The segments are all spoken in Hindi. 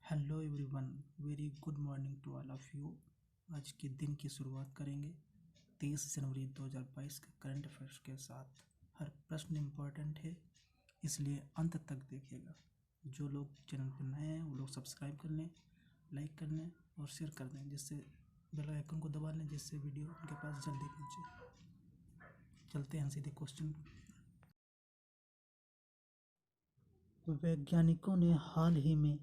Hello everyone, very good morning to all of you. आज के दिन की शुरुआत करेंगे 23 जनवरी 2022 के करंट अफेयर्स के साथ। हर प्रश्न इम्पोर्टेंट है, इसलिए अंत तक देखिएगा। जो लोग चैनल पर नए हैं वो लोग सब्सक्राइब कर लें, लाइक कर लें और शेयर कर दें, जिससे बेल आइकन को दबा लें, जिससे वीडियो उनके पास जल्दी पहुँचे। चलते हैं सीधे क्वेश्चन। वैज्ञानिकों ने हाल ही में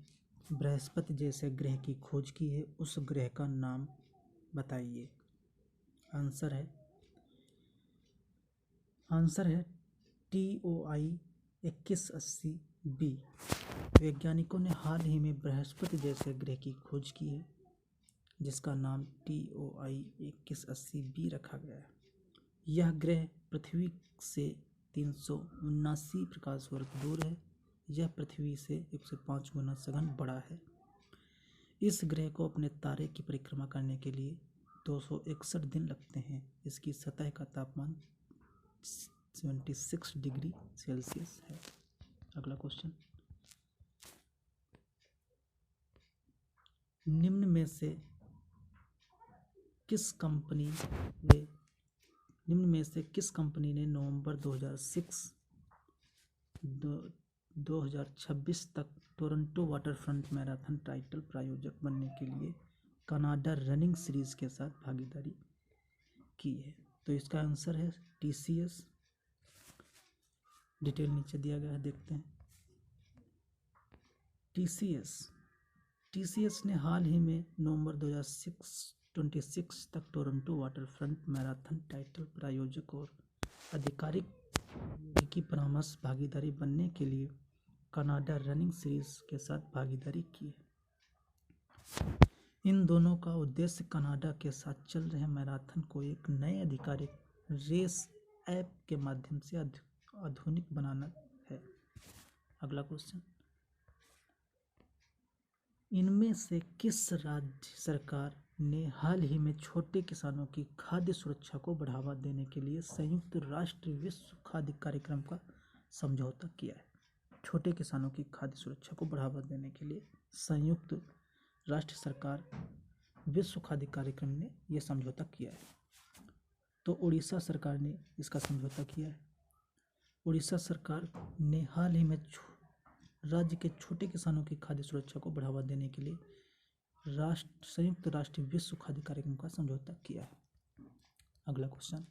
बृहस्पति जैसे ग्रह की खोज की है, उस ग्रह का नाम बताइए। आंसर है TOI 2180b। वैज्ञानिकों ने हाल ही में बृहस्पति जैसे ग्रह की खोज की है, जिसका नाम TOI 2180b रखा गया है। यह ग्रह पृथ्वी से 379 प्रकाश वर्ष दूर है। यह पृथ्वी से 105 गुना सघन बड़ा है। इस ग्रह को अपने तारे की परिक्रमा करने के लिए 261 दिन लगते हैं। इसकी सतह का तापमान 76 डिग्री सेल्सियस है। अगला क्वेश्चन, निम्न में से किस कंपनी ने नवंबर 2026 तक टोरंटो वाटरफ्रंट मैराथन टाइटल प्रायोजक बनने के लिए कनाडा रनिंग सीरीज के साथ भागीदारी की है? तो इसका आंसर है TCS। डिटेल नीचे दिया गया है, देखते हैं। TCS ने हाल ही में नवंबर 2026 तक टोरंटो वाटरफ्रंट मैराथन टाइटल प्रायोजक और आधिकारिक की परामर्श भागीदारी बनने के लिए कनाडा रनिंग सीरीज के साथ भागीदारी की है। इन दोनों का उद्देश्य कनाडा के साथ चल रहे मैराथन को एक नए आधिकारिक रेस ऐप के माध्यम से आधुनिक बनाना है। अगला क्वेश्चन, इनमें से किस राज्य सरकार ने हाल ही में छोटे किसानों की खाद्य सुरक्षा को बढ़ावा देने के लिए संयुक्त राष्ट्र विश्व खाद्य कार्यक्रम का समझौता किया है? छोटे किसानों की खाद्य सुरक्षा को बढ़ावा देने के लिए संयुक्त राष्ट्र सरकार विश्व खाद्य कार्यक्रम ने यह समझौता किया है। तो उड़ीसा सरकार ने इसका समझौता किया है। उड़ीसा सरकार ने हाल ही में राज्य के छोटे किसानों की खाद्य सुरक्षा को बढ़ावा देने के लिए संयुक्त राष्ट्र विश्व खाद्य कार्यक्रम का समझौता किया है। अगला क्वेश्चन,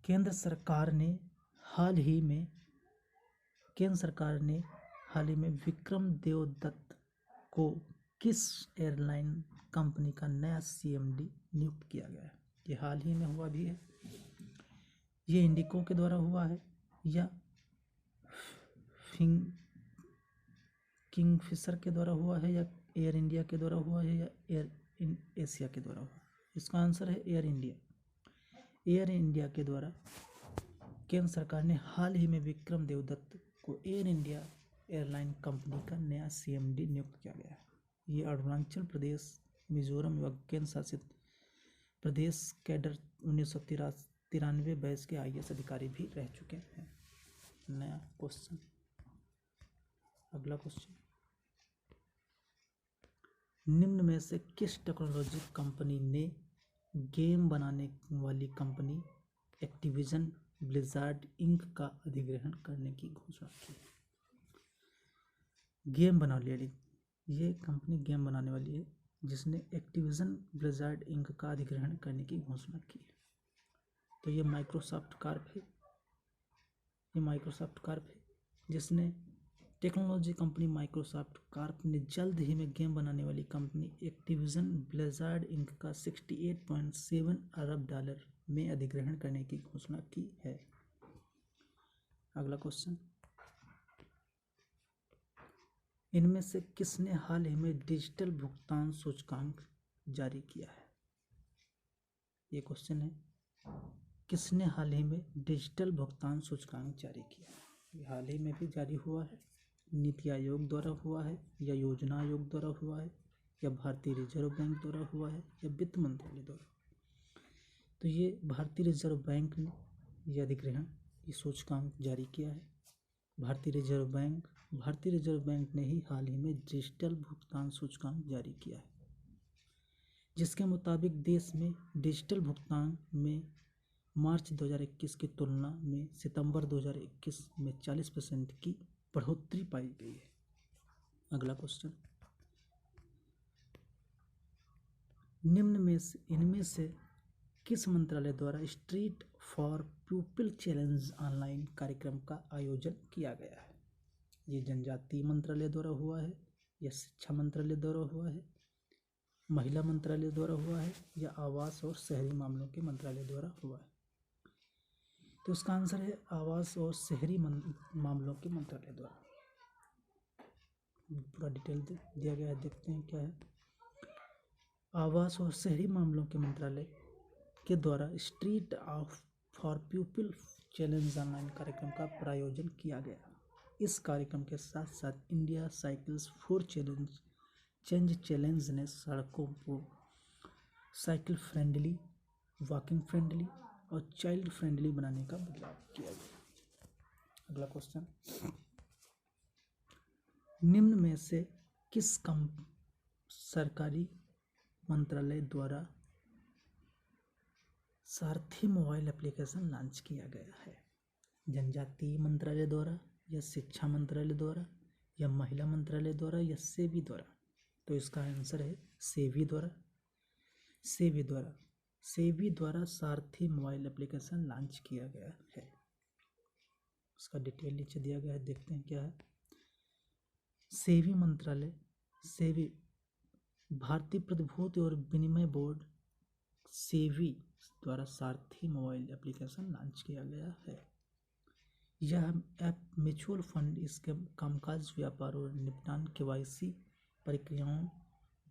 केंद्र सरकार ने हाल ही में विक्रम देवदत्त को किस एयरलाइन कंपनी का नया CMD नियुक्त किया गया है? ये हाल ही में हुआ भी है। ये इंडिगो के द्वारा हुआ है या किंगफिशर के द्वारा हुआ है या एयर इंडिया के द्वारा हुआ है या एयर एशिया के द्वारा हुआ? इसका आंसर है एयर इंडिया। एयर इंडिया के द्वारा केंद्र सरकार ने हाल ही में विक्रम देवदत्त को एयर इंडिया एयरलाइन कंपनी का नया CMD नियुक्त किया गया है। ये अरुणाचल प्रदेश, मिजोरम एवं केंद्र शासित प्रदेश कैडर 1993 बैच के IAS अधिकारी भी रह चुके हैं। नया क्वेश्चन, अगला क्वेश्चन, निम्न में से किस टेक्नोलॉजी कंपनी ने गेम बनाने वाली कंपनी एक्टिविजन ब्लिजार्ड इंक का अधिग्रहण करने की घोषणा की? ये कंपनी गेम बनाने वाली है जिसने एक्टिविजन ब्लिजार्ड इंक का अधिग्रहण करने की घोषणा की है। तो ये माइक्रोसॉफ्ट कॉर्प है जिसने टेक्नोलॉजी कंपनी माइक्रोसॉफ्ट कॉर्प ने जल्द ही में गेम बनाने वाली कंपनी एक्टिविजन ब्लिजार्ड इंक का $68.7 अरब में अधिग्रहण करने की घोषणा की है। अगला क्वेश्चन, इनमें से किसने हाल ही में डिजिटल भुगतान सूचकांक जारी किया है? ये क्वेश्चन है, किसने हाल ही में डिजिटल भुगतान सूचकांक जारी किया है? ये हाल ही में भी जारी हुआ है। नीति आयोग द्वारा हुआ है या योजना आयोग द्वारा हुआ है या भारतीय रिजर्व बैंक द्वारा हुआ है या वित्त मंत्रालय द्वारा? तो ये भारतीय रिजर्व बैंक ने यह अधिग्रहण, ये सूचकांक जारी किया है। भारतीय रिजर्व बैंक ने ही हाल ही में डिजिटल भुगतान सूचकांक जारी किया है, जिसके मुताबिक देश में डिजिटल भुगतान में मार्च 2021 की तुलना में सितंबर 2021 में 40% की बढ़ोतरी पाई गई है। अगला क्वेश्चन, इनमें से किस मंत्रालय द्वारा street for people challenge online कार्यक्रम का आयोजन किया गया है? ये जनजातीय मंत्रालय द्वारा हुआ है, या शिक्षा मंत्रालय द्वारा हुआ है, महिला मंत्रालय द्वारा हुआ है, या आवास और शहरी मामलों के मंत्रालय द्वारा हुआ है? तो इसका आंसर है आवास और शहरी मामलों के मंत्रालय द्वारा। पूरा डिटेल दिया गया है, देखते हैं क्या है। आवास और शहरी मामलों के मंत्रालय के द्वारा street for people challenge online कार्यक्रम का प्रायोजन किया गया। इस कार्यक्रम के साथ साथ India cycles for change challenge ने सड़कों को साइकिल फ्रेंडली, वॉकिंग फ्रेंडली और चाइल्ड फ्रेंडली बनाने का बदलाव किया गया। अगला क्वेश्चन, निम्न में से किस सरकारी मंत्रालय द्वारा सारथी मोबाइल एप्लीकेशन लॉन्च किया गया है? जनजातीय मंत्रालय द्वारा, या शिक्षा मंत्रालय द्वारा, या महिला मंत्रालय द्वारा, या सेबी द्वारा? तो इसका आंसर है सेबी द्वारा। सेबी द्वारा सारथी मोबाइल एप्लीकेशन लॉन्च किया गया है। उसका डिटेल नीचे दिया गया है, देखते हैं क्या है। सेबी भारतीय प्रतिभूति और विनिमय बोर्ड सेबी द्वारा सारथी मोबाइल एप्लीकेशन लॉन्च किया गया है। यह ऐप म्यूचुअल फंड, इसके कामकाज, व्यापार और निपटान, केवाईसी प्रक्रियाओं,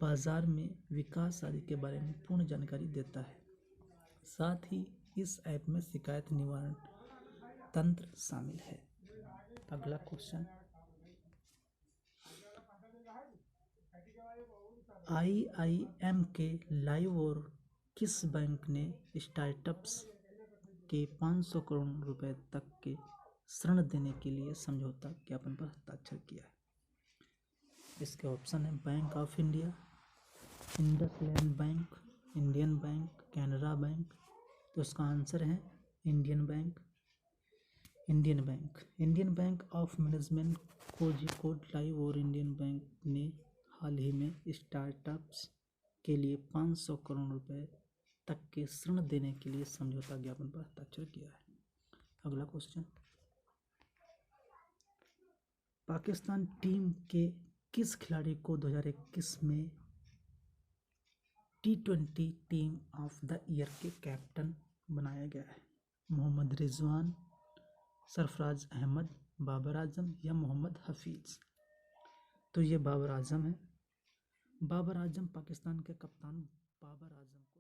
बाजार में विकास आदि के बारे में पूर्ण जानकारी देता है। साथ ही इस ऐप में शिकायत निवारण तंत्र शामिल है। अगला क्वेश्चन, IIM के लाइव और किस बैंक ने स्टार्टअप्स के 500 करोड़ रुपए तक के ऋण देने के लिए समझौता ज्ञापन पर हस्ताक्षर किया है? इसके ऑप्शन है bank of India, IndusInd bank, Indian bank, Canara bank. तो इसका आंसर है Indian bank. Indian bank of management, Kozhikode live और इंडियन बैंक ने हाल ही में स्टार्टअप्स के लिए 500 करोड़ रुपए तक के ऋण देने के लिए समझौता ज्ञापन पर हस्ताक्षर किया है। अगला क्वेश्चन, पाकिस्तान टीम के किस खिलाड़ी को 2021 में T20 team of the year के कैप्टन बनाया गया है? मोहम्मद रिजवान, सरफराज अहमद, बाबर आजम या मोहम्मद हफीज? तो ये बाबर आजम है। बाबर आजम, पाकिस्तान के कप्तान बाबर आजम को